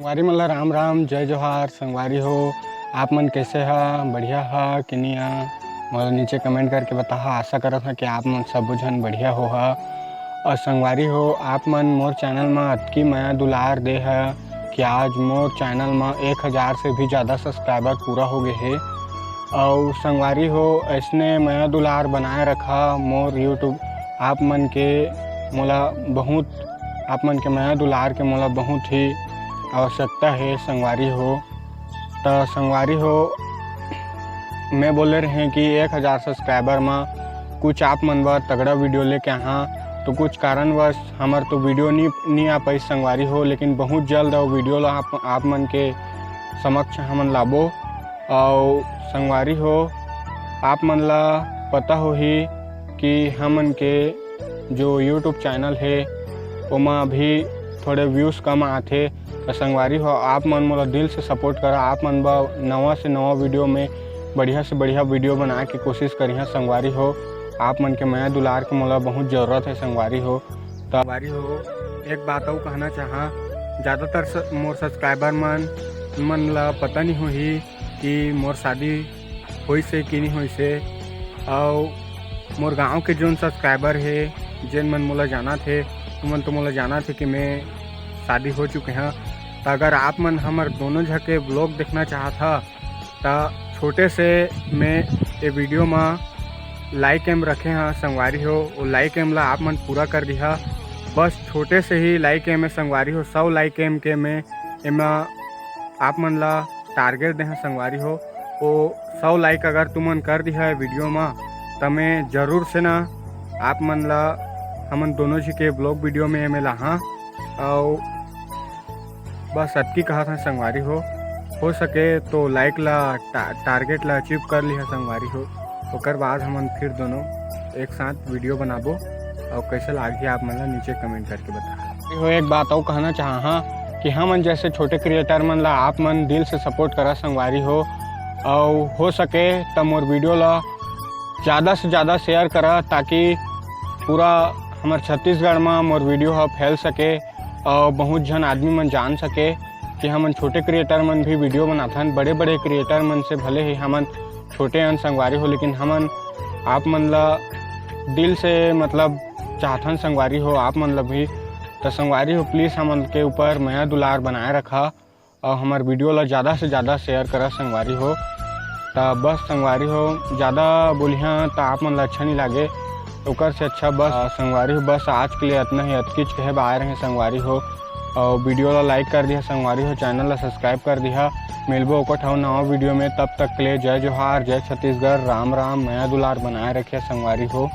संगवारी मन ला राम राम जय जोहार। संगवारी हो आप मन कैसे ह बढ़िया ह कि नहीं ह मोला नीचे कमेंट करके बताहा। आशा करत ह कि आप मन सब झन बढ़िया हो ह। और संगवारी हो आप मन मोर चैनल में अतकी माया दुलार दे है कि आज मोर चैनल में 1000 से भी ज़्यादा सब्सक्राइबर पूरा हो गए है। और संगवारी हो ऐसने माया दुलार बनाए रखा मोर यूट्यूब। आप मन के माया दुलार के मोला बहुत ही आवश्यकता है संगवारी हो। तो संगवारी हो मैं बोले रहे कि 1000 सब्सक्राइबर में कुछ आप मन बर तगड़ा वीडियो लेके आहा। तो कुछ कारणवश हमार तो वीडियो नहीं आ पाई संगवारी हो, लेकिन बहुत जल्द वो वीडियो ला आप मन के समक्ष हमन लाबो। और संगवारी हो आप मन ला पता हो ही कि हमन के जो यूट्यूब चैनल है ओमा अभी थोड़े व्यूज़ कम आते। तो संगवारी हो आप मन मोला दिल से सपोर्ट करा। आप मन बा नवा से नवा वीडियो में बढ़िया से बढ़िया वीडियो बनाए के कोशिश करिए संगवारी हो। आप मन के माया दुलार के मोला बहुत ज़रूरत है संगवारी हो। तो संगवारी हो एक बात और कहना चाहा, ज़्यादातर मोर सब्सक्राइबर मन ला पता नहीं होही कि मोर शादी होई से कि नहीं होई से। और मोर गांव के जोन सब्सक्राइबर है जिन मन मोला जाना थे उमन तो मोला जाना थे कि मैं शादी हो चुके हैं। तो अगर आप मन हमार दोनों झके ब्लॉग देखना चाहता तो छोटे से मैं ये वीडियो में लाइक एम रखे हैं संगवारी हो। वो लाइक एम ला आप मन पूरा कर दिया। बस छोटे से ही लाइक एम है संगवारी हो। 100 लाइक एम के मैं एमा आप मन ला टारगेट दे संगवारी हो। वो 100 लाइक अगर तुमन कर दिया है वीडियो में तो मैं ज़रूर से ना आप मन ला हमन दोनों जी के ब्लॉग वीडियो में एम ला। हाँ और बस अतकी कहा था संगवारी हो सके तो लाइक ला टारगेट ला अचीव कर लिया संगवारी हो। ओकर बाद हमन फिर दोनों एक साथ वीडियो बनाबो। और कैसे लागी आप मन ला नीचे कमेंट करके बता हो। एक बात और कहना चाहा कि हमन जैसे छोटे क्रिएटर मन ला आप मन दिल से सपोर्ट करा संगवारी हो। और हो सके तो मोर वीडियो ला ज़्यादा से ज़्यादा शेयर करा ताकि पूरा हमार छत्तीसगढ़ में मोर वीडियो फैल सके और बहुत जन आदमी मन जान सके कि हमन छोटे क्रिएटर मन भी वीडियो बनाथन। बड़े बड़े क्रिएटर मन से भले ही हमन छोटे अन संगवारी हो, लेकिन हमन आप मन ला दिल से मतलब चाहथन संगवारी हो आप मन ला भी। तो संगवारी हो प्लीज़ हमन के ऊपर माया दुलार बनाए रखा और हमार वीडियो ला ज़्यादा से ज़्यादा शेयर करा संगवारी हो। तो बस संगवारी हो ज़्यादा बोलिया तो आप मन ला अच्छा नहीं लागे ओकर से अच्छा बस संगवारी हो। बस आज के लिए इतना ही अतकीच कहे आए रहे संगवारी हो। और वीडियो ला लाइक कर दिया संगवारी हो, चैनल ला सब्सक्राइब कर दिया। मिलबो ओकट हो नवा वीडियो में, तब तक के लिए जय जोहार जय छत्तीसगढ़। राम राम माया दुलार बनाए रखे संगवारी हो।